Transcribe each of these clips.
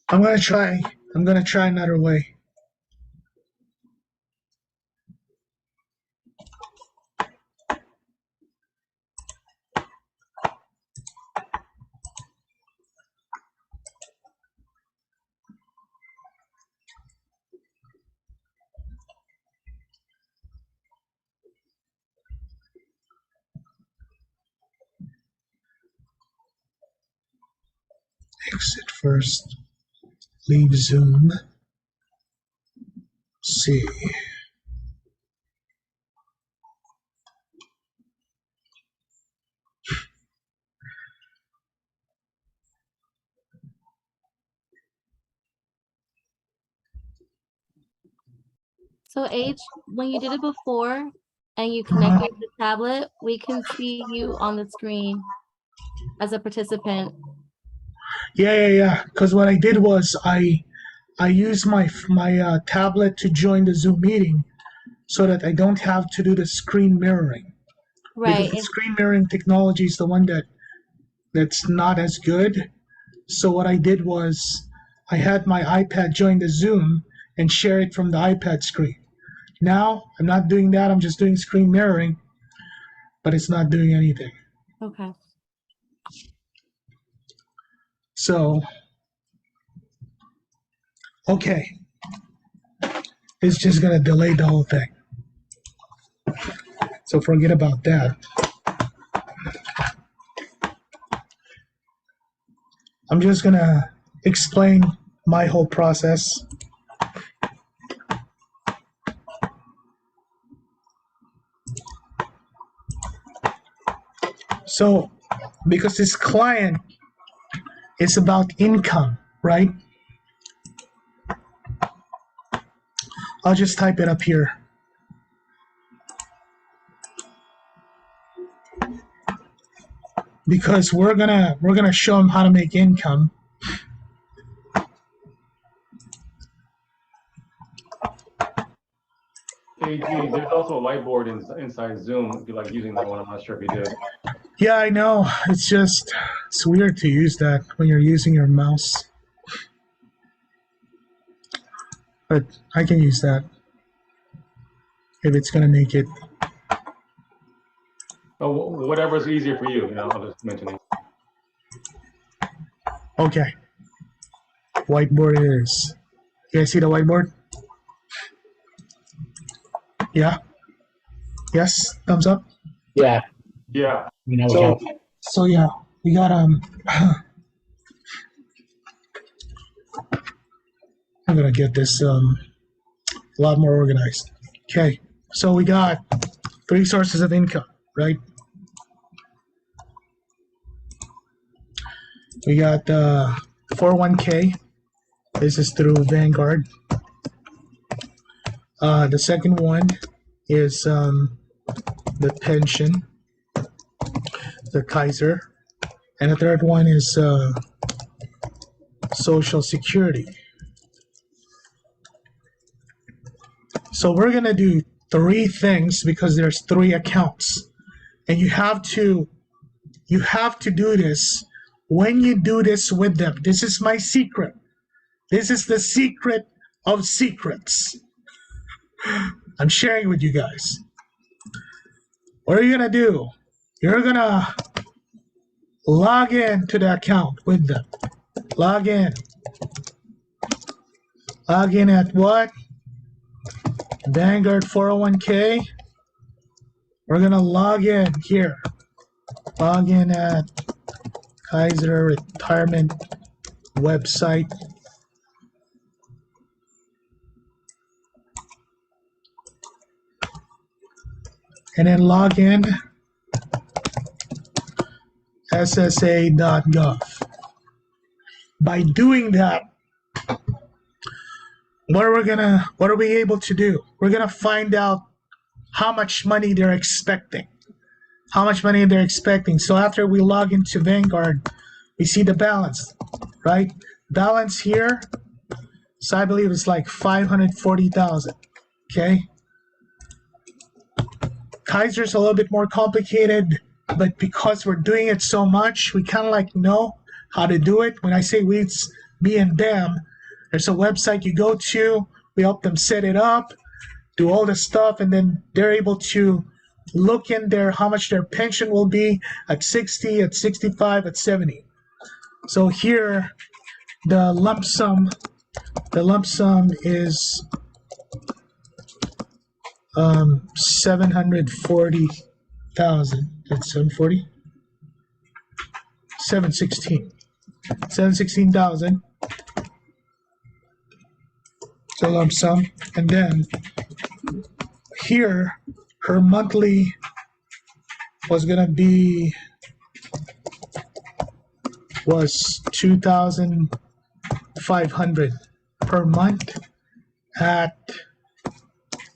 I'm gonna try. I'm gonna try another way. Exit first. Leave Zoom. See. So H, when you did it before and you connected the tablet, we can see you on the screen as a participant. Yeah. Because what I did was I used my tablet to join the Zoom meeting, so that I don't have to do the screen mirroring. Because Right. the screen mirroring technology is the one that's not as good. So what I did was I had my iPad join the Zoom and share it from the iPad screen. Now I'm not doing that. I'm just doing screen mirroring, but it's not doing anything. Okay. So, okay, it's just gonna delay the whole thing. So forget about that. I'm just gonna explain my whole process. So, because this client is about income, right? I'll just type it up here. Because we're gonna show them how to make income. AG, there's also a whiteboard inside Zoom if you like using that one. I'm not sure if you did. Yeah, I know. It's weird to use that when you're using your mouse. But I can use that if it's gonna make it. Oh, whatever's easier for you, I'll just mention it. Okay. Whiteboard it is. You guys see the whiteboard? Yeah? Yes? Thumbs up? Yeah. Yeah. So yeah, we got I'm gonna get this a lot more organized. Okay, so we got 3 sources of income, right? We got 401k. This is through Vanguard. The second one is the pension, the Kaiser, and the third one is Social Security. So we're gonna do 3 things because there's 3 accounts, and you have to do this. When you do this with them, this is my secret. This is the secret of secrets. I'm sharing with you guys. What are you gonna do? You're gonna log in to the account with them. Log in. Log in at what? Vanguard 401k. We're gonna log in here. Log in at Kaiser Retirement website. And then log in ssa.gov. By doing that, what are we able to do? We're gonna find out how much money they're expecting. How much money they're expecting. So after we log into Vanguard, we see the balance, right? Balance here, so I believe it's like 540,000. Okay. Kaiser's a little bit more complicated, but because we're doing it so much, we kind of like know how to do it. When I say we, it's me and them. There's a website you go to. We help them set it up, do all this stuff, and then they're able to look in there how much their pension will be at 60, at 65, at 70. So here, the lump sum is 740,000. That's 740. 716,000. The lump sum, and then here her monthly was 2,500 per month at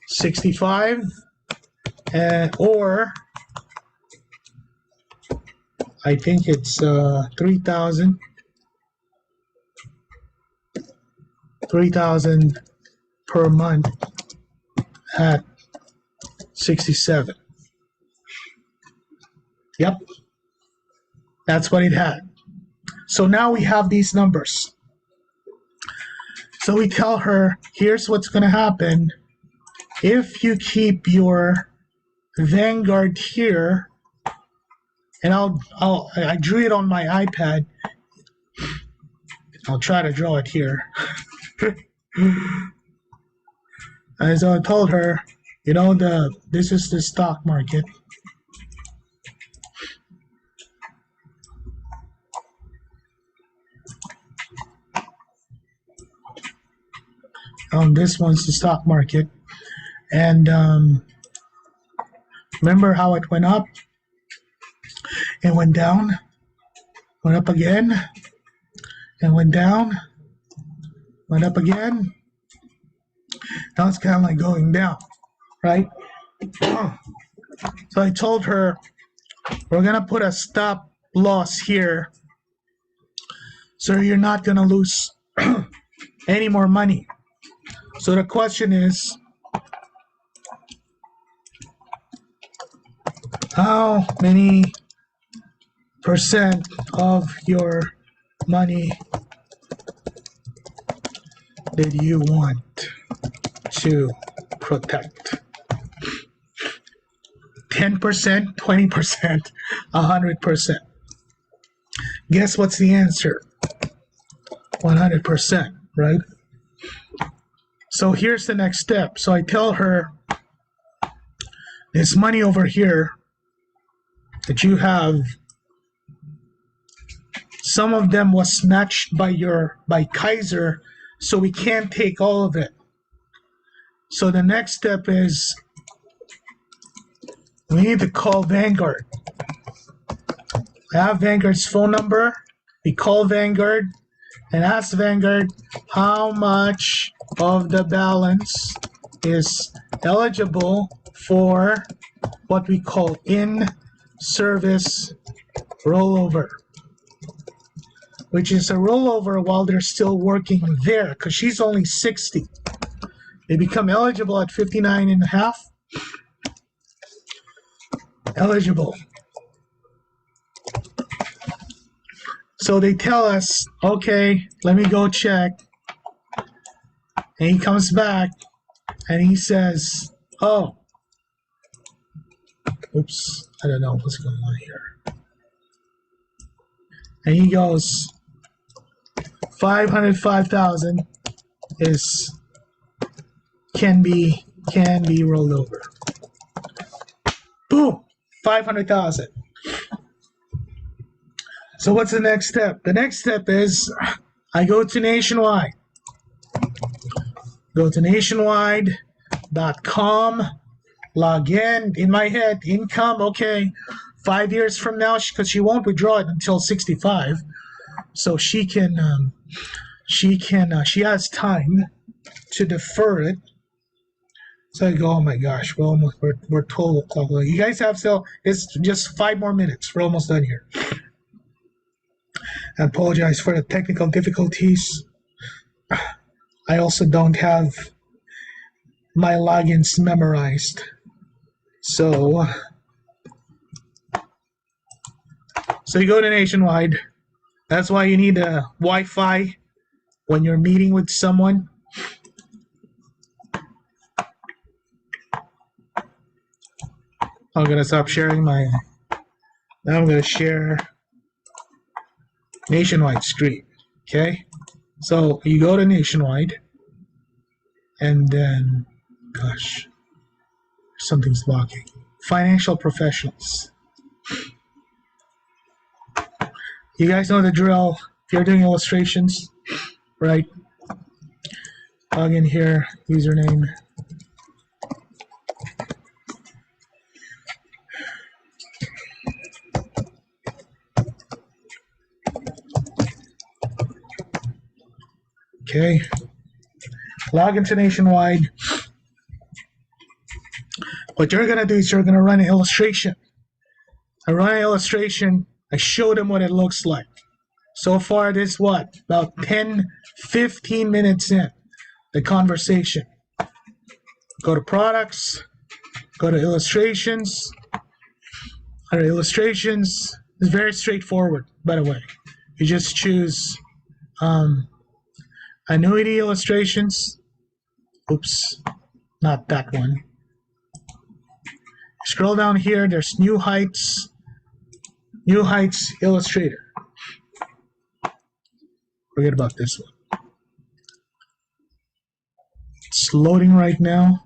65, or I think it's 3,000 per month at 67. Yep, that's what it had. So now we have these numbers. So we tell her, here's what's going to happen if you keep your Vanguard here, and I drew it on my iPad. I'll try to draw it here. And so I told her, this is the stock market. This one's the stock market. And remember how it went up? It went down, went up again, and went down, went up again. Now it's kind of like going down, right? So I told her, we're going to put a stop loss here so you're not going to lose any more money. So the question is, how many percent of your money did you want to protect? 10%, 20%, 100%. Guess what's the answer? 100%, right? So here's the next step. So I tell her, this money over here that you have, some of them was snatched by Kaiser, so we can't take all of it. So the next step is we need to call Vanguard. I have Vanguard's phone number. We call Vanguard and ask Vanguard how much of the balance is eligible for what we call in-service rollover, which is a rollover while they're still working there, because she's only 60. They become eligible at 59 and a half. Eligible. So they tell us, okay, let me go check. And he comes back and he says, oh, oops, I don't know what's going on here. And he goes, 505,000 can be rolled over. Boom, 500,000. So what's the next step? The next step is I go to Nationwide. Go to nationwide.com, log in my head, income, okay, 5 years from now, because she won't withdraw it until 65, so she has time to defer it. So I go, oh my gosh, we're 12 o'clock. You guys have still, it's just 5 more minutes. We're almost done here. I apologize for the technical difficulties. I also don't have my logins memorized. So you go to Nationwide. That's why you need a Wi-Fi when you're meeting with someone. I'm gonna stop sharing my. Now I'm gonna share Nationwide screen. Okay, so you go to Nationwide, and then, gosh, something's blocking. Financial professionals. You guys know the drill. If you're doing illustrations, right? Log in here, username. Okay. Log into Nationwide. What you're gonna do is you're gonna run an illustration. I run an illustration. I show them what it looks like. So far, this what? About 10, 15 minutes in the conversation. Go to products, go to illustrations. Under illustrations, it's very straightforward, by the way. You just choose annuity illustrations. Oops, not that one. Scroll down here, there's New Heights Illustrator. Forget about this one. It's loading right now.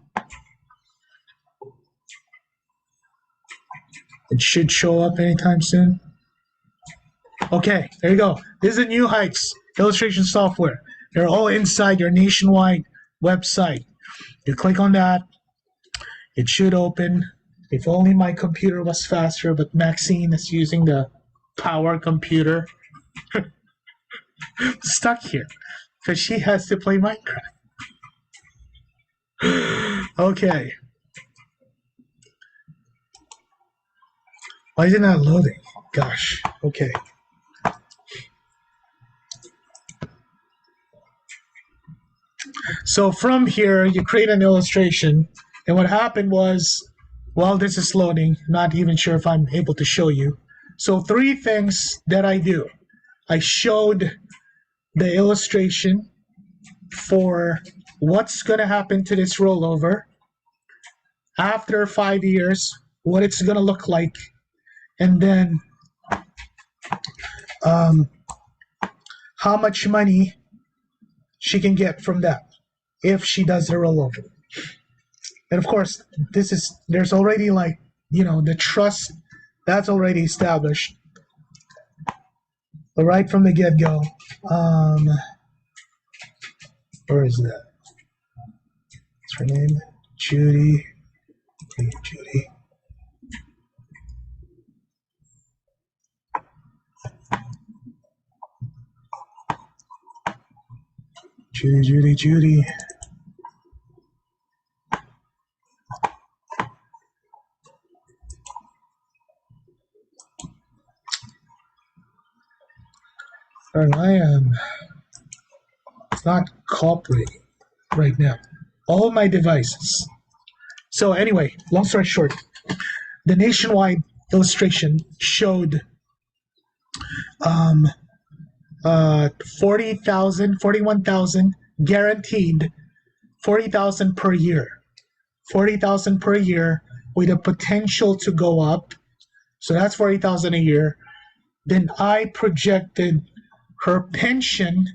It should show up anytime soon. Okay, there you go. This is New Heights illustration software. They're all inside your Nationwide website. You click on that, it should open. If only my computer was faster, but Maxine is using the power computer. Stuck here because she has to play Minecraft. Okay. Why is it not loading? Gosh. Okay. So from here, you create an illustration. And what happened was, while this is loading, not even sure if I'm able to show you. So 3 things that I do. I showed the illustration for what's going to happen to this rollover after 5 years, what it's going to look like, and then how much money she can get from that if she does the rollover. And of course, there's already the trust that's already established. But right from the get-go, where is that? What's her name? Judy. Hey, Judy. Judy. And I am not cooperating right now. All my devices. So anyway, long story short, the Nationwide illustration showed 41,000 guaranteed, 40,000 per year. 40,000 per year with a potential to go up. So that's 40,000 a year. Then I projected her pension,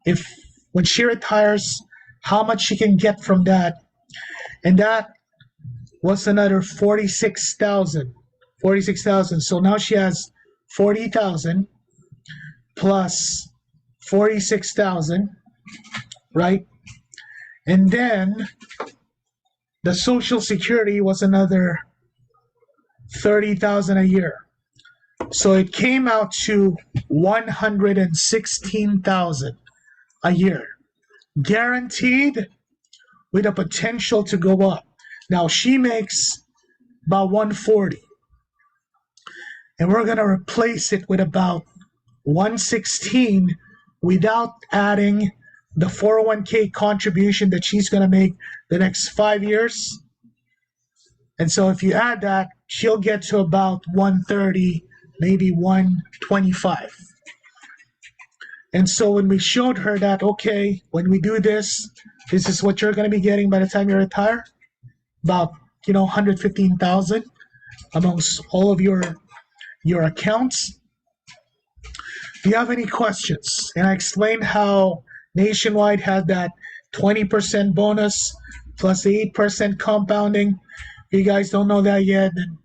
if when she retires, how much she can get from that. And that was another 46,000. 46,000. So now she has 40,000 plus 46,000, right? And then the Social Security was another 30,000 a year. So it came out to 116,000 a year, guaranteed with a potential to go up. Now she makes about 140, and we're going to replace it with about 116 without adding the 401k contribution that she's going to make the next 5 years. And so if you add that, she'll get to about 130, maybe 125. And so when we showed her that, okay, when we do this, this is what you're going to be getting by the time you retire, about 115,000 amongst all of your accounts. Do you have any questions? And I explained how Nationwide had that 20% bonus plus the 8% compounding. If you guys don't know that yet, then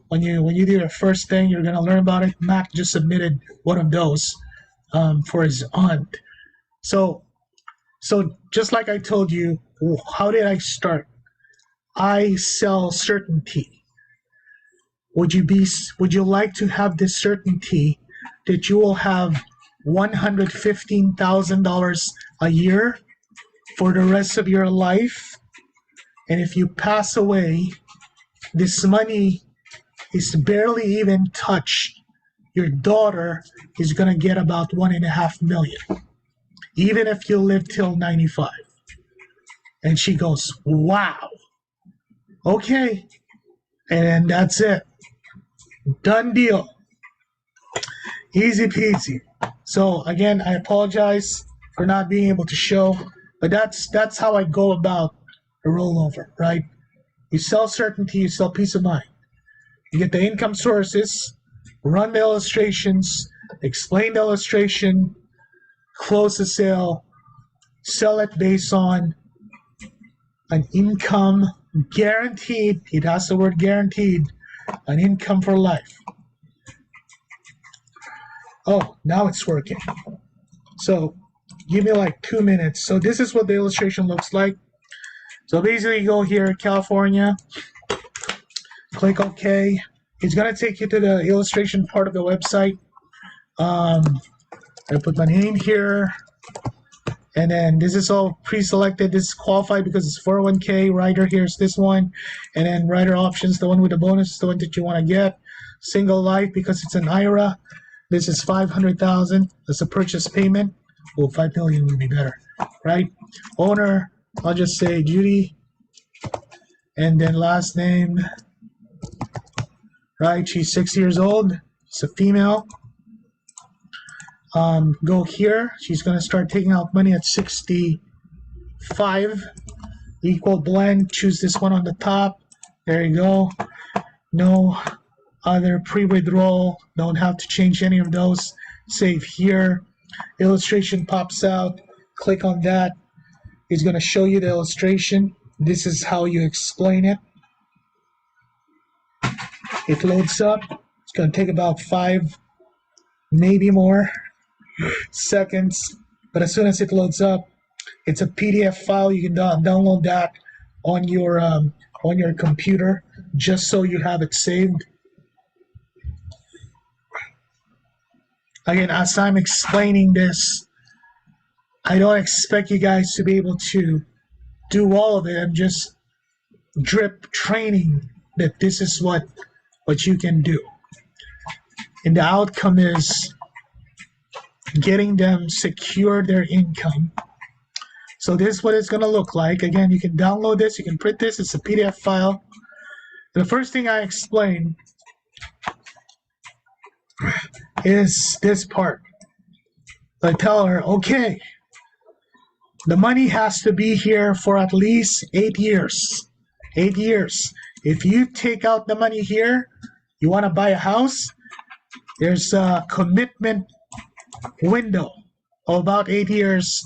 when you do your first thing, you're gonna learn about it. Mac just submitted one of those for his aunt. So just like I told you, how did I start? I sell certainty. Would you like to have this certainty that you will have $115,000 a year for the rest of your life? And if you pass away, this money is barely even touched. Your daughter is going to get about $1.5 million, even if you live till 95. And she goes, wow. Okay. And that's it. Done deal. Easy peasy. So again, I apologize for not being able to show, but that's how I go about a rollover, right? You sell certainty, you sell peace of mind. You get the income sources, run the illustrations, explain the illustration, close the sale, sell it based on an income guaranteed. It has the word guaranteed, an income for life. Oh, now it's working. So give me like 2 minutes. So this is what the illustration looks like. So basically you go here, California, click OK. It's going to take you to the illustration part of the website. I put my name here. And then this is all pre-selected. This is qualified because it's 401k. Rider, here's this one. And then rider options, the one with the bonus, the one that you want to get. Single life because it's an IRA. This is 500,000. That's a purchase payment. Well, 5 million would be better, right? Owner, I'll just say Judy. And then last name, right? She's 6 years old. She's a female. Go here. She's going to start taking out money at 65. Equal blend. Choose this one on the top. There you go. No other pre-withdrawal. Don't have to change any of those. Save here. Illustration pops out. Click on that. It's going to show you the illustration. This is how you explain it. It loads up. It's going to take about 5, maybe more seconds. But as soon as it loads up, it's a PDF file. You can download that on your computer just so you have it saved. Again, as I'm explaining this, I don't expect you guys to be able to do all of it. I'm just drip training that this is what you can do. And the outcome is getting them secure their income. So this is what it's going to look like. Again, you can download this. You can print this. It's a PDF file. The first thing I explain is this part. I tell her, okay, the money has to be here for at least 8 years. 8 years. If you take out the money here, you want to buy a house, there's a commitment window of about 8 years.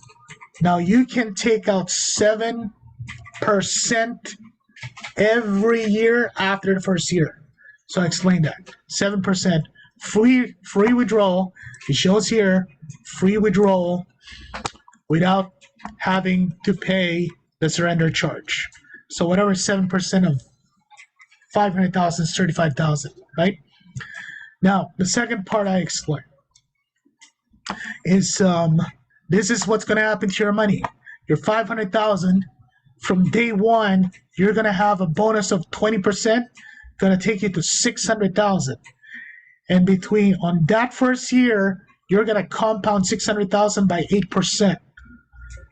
Now you can take out 7% every year after the first year. So I explained that. 7% free withdrawal. It shows here free withdrawal without having to pay the surrender charge. So whatever 7% of 500,000 is 35,000, right? Now the second part I explained is this is what's going to happen to your money. Your 500,000 from day one, you're going to have a bonus of 20%, going to take you to 600,000. And between on that first year, you're going to compound 600,000 by 8%.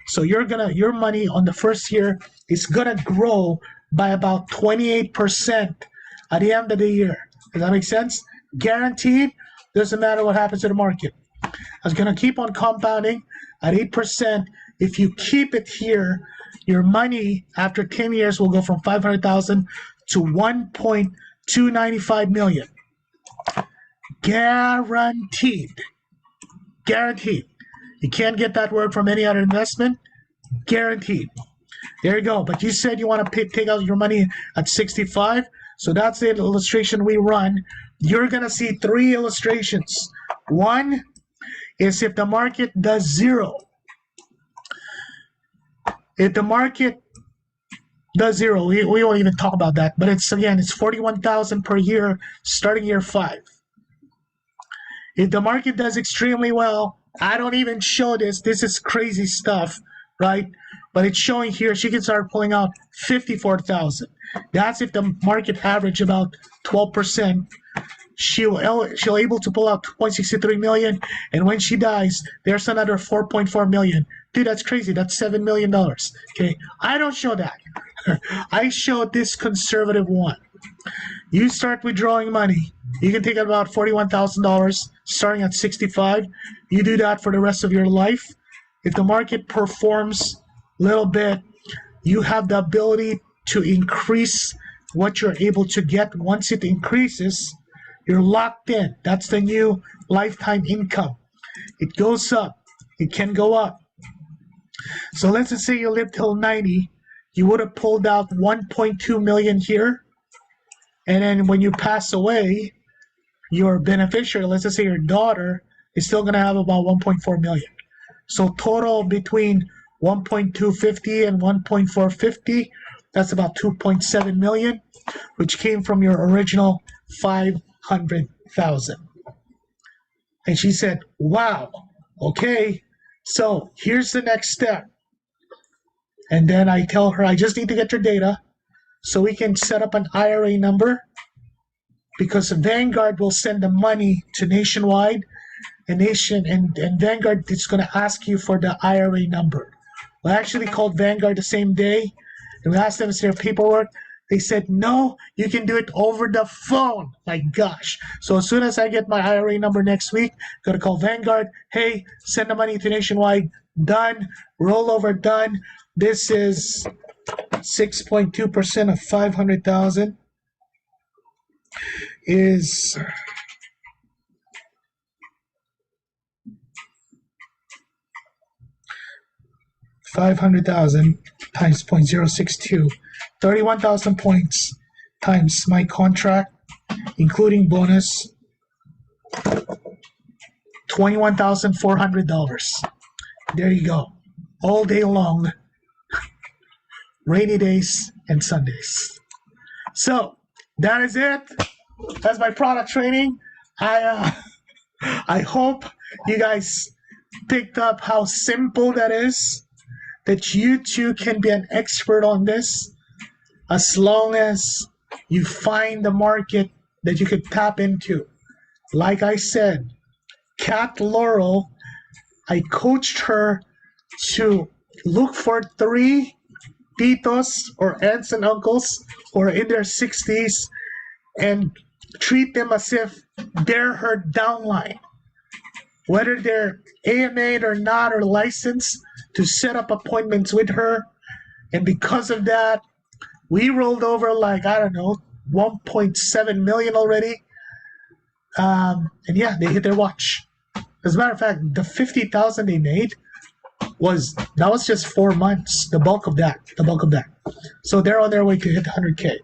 So your money on the first year is going to grow by about 28% at the end of the year. Does that make sense? Guaranteed. Doesn't matter what happens to the market. It's going to keep on compounding at 8%. If you keep it here, your money after 10 years will go from 500,000 to 1.295 million. Guaranteed. Guaranteed. You can't get that word from any other investment. Guaranteed. There you go. But you said you want to take out your money at 65. So that's the illustration we run. You're going to see 3 illustrations. One is if the market does 0. If the market does 0, we won't even talk about that. But it's 41,000 per year starting year 5. If the market does extremely well, I don't even show this. This is crazy stuff, right? But it's showing here she can start pulling out 54,000. That's if the market average about 12%. She'll able to pull out 2.63 million, and when she dies, there's another 4.4 million. Dude, that's crazy. That's $7 million. Okay, I don't show that. I show this conservative one. You start withdrawing money. You can take out about $41,000 starting at 65. You do that for the rest of your life. If the market performs a little bit, you have the ability to increase what you're able to get. Once it increases, you're locked in. That's the new lifetime income. It goes up. It can go up. So let's just say you live till 90. You would have pulled out 1.2 million here. And then when you pass away, your beneficiary, let's just say your daughter, is still going to have about 1.4 million. So total between 1.250 and 1.450, that's about 2.7 million, which came from your original 500,000. And she said, wow, okay, so here's the next step. And then I tell her, I just need to get your data so we can set up an IRA number, because Vanguard will send the money to Nationwide, and Vanguard is going to ask you for the IRA number. We actually called Vanguard the same day, and we asked them if their paperwork. They said, no, you can do it over the phone. My gosh. So as soon as I get my IRA number next week, I'm going to call Vanguard. Hey, send the money to Nationwide. Done. Rollover done. This is 6.2% of 500,000 is 500,000 times 0.062, 31,000 points times my contract, including bonus, $21,400. There you go. All day long, rainy days and Sundays. So that is it. That's my product training. I hope you guys picked up how simple that is, that you too can be an expert on this, as long as you find the market that you could tap into. Like I said, Kat Laurel, I coached her to look for 3 titos or aunts and uncles who are in their 60s and treat them as if they're her downline, whether they're AMA'd or not or licensed, to set up appointments with her. And because of that, we rolled over like, I don't know, 1.7 million already. And yeah, they hit their watch. As a matter of fact, the 50,000 they made was just 4 months. The bulk of that. So they're on their way to hit 100K.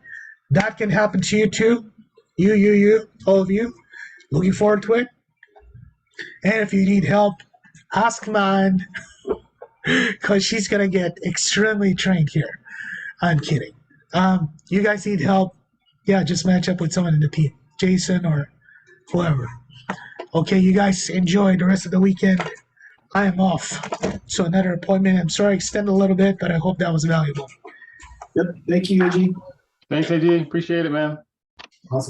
That can happen to you too. You, all of you. Looking forward to it. And if you need help, ask Man, because she's gonna get extremely trained here. I'm kidding. You guys need help? Yeah, just match up with someone in the team, Jason or whoever. Okay, you guys enjoy the rest of the weekend. I am off to another appointment. I'm sorry I extended a little bit, but I hope that was valuable. Yep. Thank you, Eugene. Thanks, AG. Appreciate it, man. Awesome.